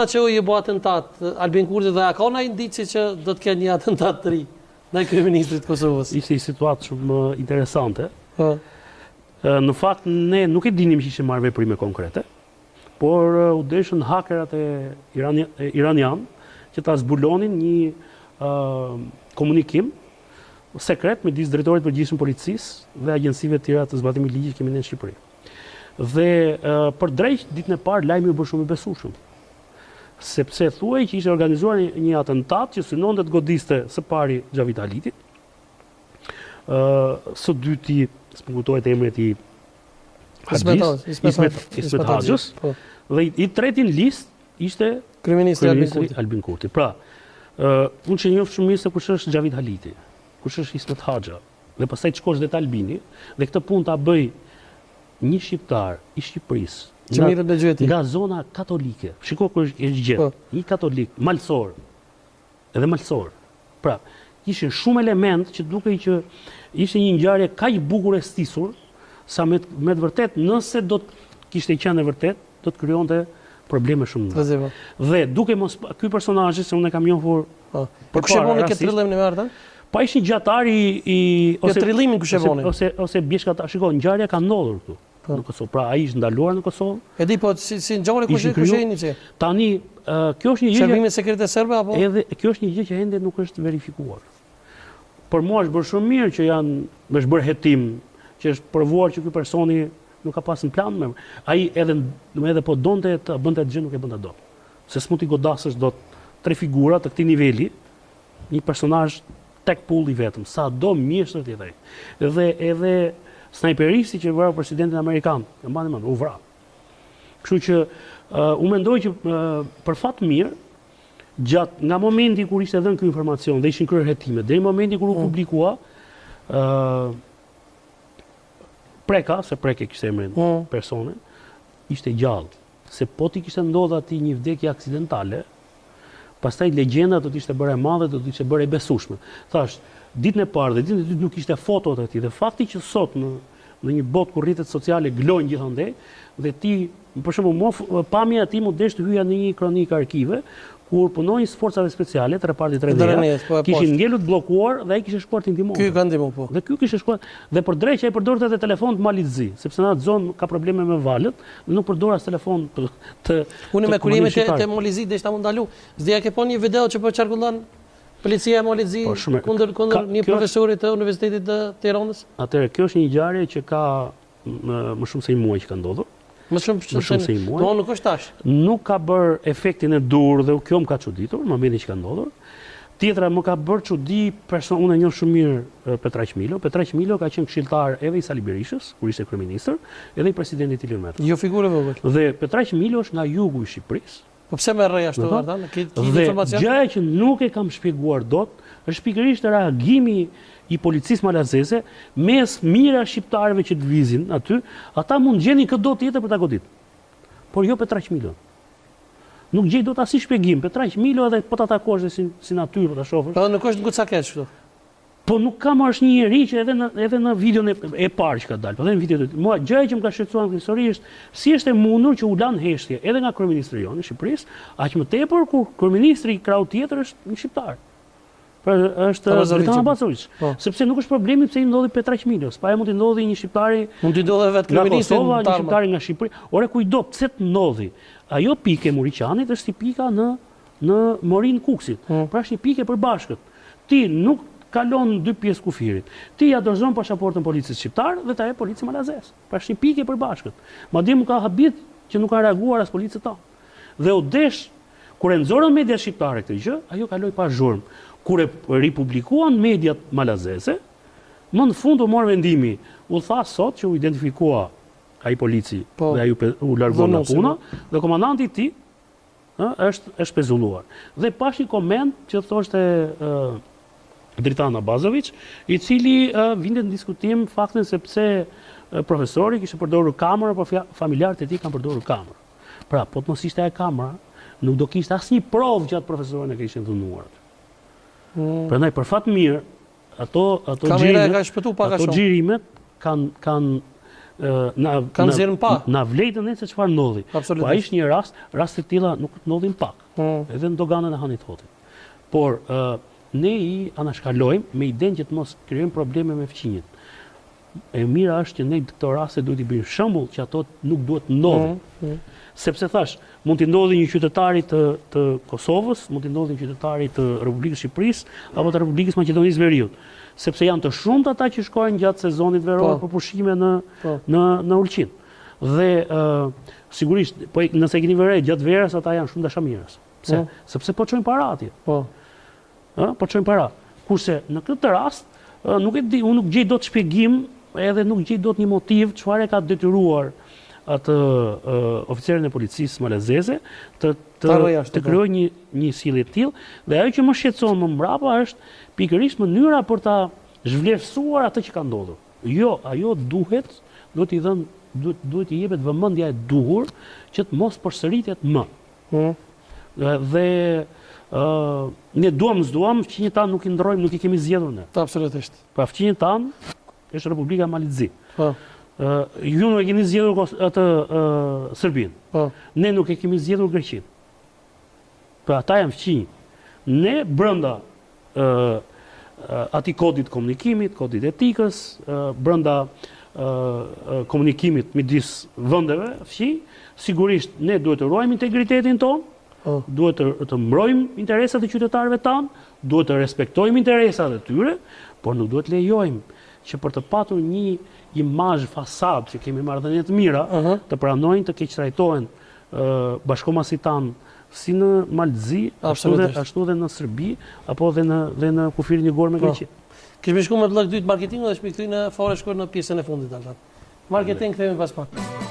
që u bë atentat Albin Kurti dhe ka ndonjë indici që do të kenë një atentat të ri ndaj kryeministrit të Kosovës? Ishte një situatë shumë interesante. Në fakt ne nuk e dinim që ishte marrë veprime konkrete, por u deshën hakerat e iranian që ta zbulonin një komunikim sekret midis drejtorit përgjithshëm policisë dhe agjencive të tjera të zbatimit ligjit që kemi në Shqipëri. Dhe për drejt ditën e parë lajmi u bë shumë i besueshëm. Sepse thuaj që ishte organizuar një atentat që synonte të godiste së pari Xhavit Halitit, së dyti, s'më kujtohet emri i tij, Ismet Haxhës, dhe i tretin listë ishte kryeministri Albin Kurti. Pra, unë që njoh shumë mirë se kush është Xhavit Haliti, kush është Ismet Haxha, dhe pastaj të shkosh dhe të Albini, dhe këtë punë ta bëj një shqiptar i Shqipërisë, nga zona katolike. Shiko kur është gjetë, një katolik, malsor, edhe malsor. Pra, ishin shumë element që dukej që ishte një ngjarje kaq bukur e stisur, sa me të vërtet, nëse do të kishte qenë e vërtet, do të krijonte probleme shumë të mëdha. Dhe duke mos ky personazh se unë e kam njohur për shembull në këtë trillim në marrë, pa ishin gjatar i ose trillimin kush e voni ose bjeshkata. Shiko, ngjarja ka ndodhur këtu në Kosovë. Pra ai është ndaluar në Kosovë. E di po si ngjarje kush e inicioi. Tani kjo është një gjë. Shërbimet sekrete serbe apo? Edhe kjo është një gjë që ende nuk është verifikuar. Por mua është bërë shumë mirë që është bërë hetim, që është provuar që ky personi nuk ka pasur plan me. Ai edhe po donte të bënte atë gjë nuk e bënte dot. Se s'mund t'i godasësh dot tre figura të këtij niveli, një personazh tek pulli vetëm, sa do mjeshtër t'i thej. Dhe edhe snajperisti që vrau presidentin amerikan, e mbani mend, u vra. Kështu që unë mendoj që për fat mirë, nga momenti kur ishte dhënë ky informacion dhe ishin kryer hetimet, deri momenti kur u publikua preka, se preke kishte emrin persone, ishte gjallë. Se po ti kishte ndodhur atij një vdekje aksidentale, pastaj legjenda do të ishte bërë e madhe, do të ishte bërë e besueshme. Thash, ditën e parë dhe ditën e dytë nuk ishte fotot e tij. Dhe fakti që sot në një botë ku rrjetet sociale glojnë gjithandej, dhe ti, për shembull, pamja e tij mu desh të hyja në një kronik arkive, kur punonin forcave speciale, të repartit 3D, kishin ngelur të bllokuar dhe ai kishte shkuar të ndihmonte. Ky ka ndihmuar po. Dhe ky kishte shkuar dhe për drejt ai përdorte edhe telefon të Malitzi, sepse në atë zonë ka probleme me valët, dhe nuk përdor as telefon të unë me kurimet te Malitzi desh ta mund ndalu. S'dia ke po një video që po qarkullon policia e Malitzi kundër një profesori të Universitetit të Tiranës? Atëherë, kjo është një ngjarje që ka më shumë se një muaj që ka ndodhur. Më shumë se një muaj. Nuk është tash. Nuk ka bërë efektin e dur dhe kjo më ka çuditur në momentin që ka ndodhur. Tjetra më ka bërë çudi unë e njoh shumë mirë Petraq Milo. Petraq Milo ka qenë këshilltar edhe i Sali Berishës, kur ishte kryeminist, edhe i presidentit Ilir Meta. Jo figurë vogël. Dhe Petraq Milo është nga jugu i Shqipërisë. Po pse më rrej ashtu Ardan? Dhe gjëja që nuk e kam shpjeguar dot është pikërisht reagimi i policisë malazeze mes mira shqiptarëve që të vizin aty, ata mund gjenin këdo tjetër për ta goditur. Por jo Petraq Milo. Nuk gjej dot asnjë shpjegim. Petraq Milo edhe po ta takosh dhe si natyrë po ta shohësh. Po nuk është goca keq kështu. Po nuk ka më është një njerëz që edhe në videon e parë që ka dalë, po edhe në videot e tij. Mua gjëja që më ka shqetësuar në histori është si është e mundur që u lan heshtje edhe nga kryeministri jonë i Shqipërisë, aq më tepër kur kryeministri i krahut tjetër është një shqiptar. Pra është Zoltan Abazović. Sepse nuk është problemi pse i ndodhi Petraq Milos, pa mund të ndodhi një shqiptari, mund të ndodhi vetë kryeministri, një shqiptari nga Shqipëria. Ore kujdo pse të ndodhi. Ajo pikë e Muriqanit është si pika në Morin Kuksit. Pra është një pikë e përbashkët. Ti nuk kalon dy pjesë kufirit. Ti ja dorëzon pasaportën policisë shqiptar dhe ta jep policë malazes. Pra është një pikë e përbashkët. Madje më ka habit që nuk ka reaguar as policët ta. Dhe u desh kur e nxorën media shqiptare këtë gjë, ajo kaloi pa zhurmë. Kur e ripublikuan mediat malazese, më në fund u mor vendimi. U tha sot që u identifikua ai polici dhe ai u largon nga puna dhe komandanti i tij është pezulluar. Dhe pash një koment që thoshte Dritan Abazović, i cili vinte në diskutim faktin se pse profesori kishte përdorur kamerë, por familjarët e tij kanë përdorur kamerë. Pra, po të mos ishte ajo kamera, nuk do kishte asnjë provë që atë profesorin e kishin dhunuar. Prandaj për fat mirë, ato xhirimet kanë kanë zirën pa. Na vlejtën e se çfarë ndodhi. Po ai ishte një rast të tilla nuk ndodhin pak. Edhe në doganën e Hanit Hotit. Por ne i anashkalojmë me idenë që të mos krijojmë probleme me fqinjet. E mira është që ne këto raste duhet i bëjmë shembull që ato nuk duhet ndodhin. Sepse thash, mund të ndodhi një qytetari të Kosovës, mund të ndodhi një qytetari të Republikës Shqipërisë apo të Republikës Maqedonisë Veriut. Sepse janë të shumtë ata që shkojnë gjatë sezonit veror për pushime në Ulqin. Dhe sigurisht, nëse keni vërej gjatë verës, ata janë shumë dashamirës. Sepse po çojnë para atje. Po çojnë para. Kurse në këtë rast, unë nuk gjej dot shpjegim, edhe nuk gjej dot një motiv çfarë ka detyruar atë oficerin e policisë malezeze të krijojë një sjellje të tillë, dhe ajo që më shqetëson më mbrapa është pikërisht mënyra për ta zhvlerësuar atë që ka ndodhur. Jo, ajo duhet i jepet vëmendja e duhur që të mos përsëritet më. Dhe ne duam s'duam, fqinjet tanë nuk i ndrojmë, nuk i kemi zgjedhur ne. Absolutisht. Pra fqinjet tanë është Republika Malizi. Ju nuk e keni zgjedhur atë Serbinë. Ne nuk e kemi zgjedhur Greqinë. Pra ata janë fqinj. Ne brenda atij kodit komunikimit, kodit etikës, brenda komunikimit midis vendeve fqinj, sigurisht ne duhet të ruajmë integritetin tonë, duhet të mbrojmë interesat e qytetarëve tanë, duhet të respektojmë interesat e tyre, por nuk duhet lejojmë që për të patur një imazh fasad që kemi marrëdhënie të mira, të pranojnë të keqtrajtohen bashkomasit tanë si në Malzi, ashtu dhe në Serbi, apo dhe në kufirin e gorë me Greqi. Kishme shku me blok 2 të marketingu dhe shpiktuj në fare shkojnë në pjesën e fundit. Marketing, kthehemi pas pak.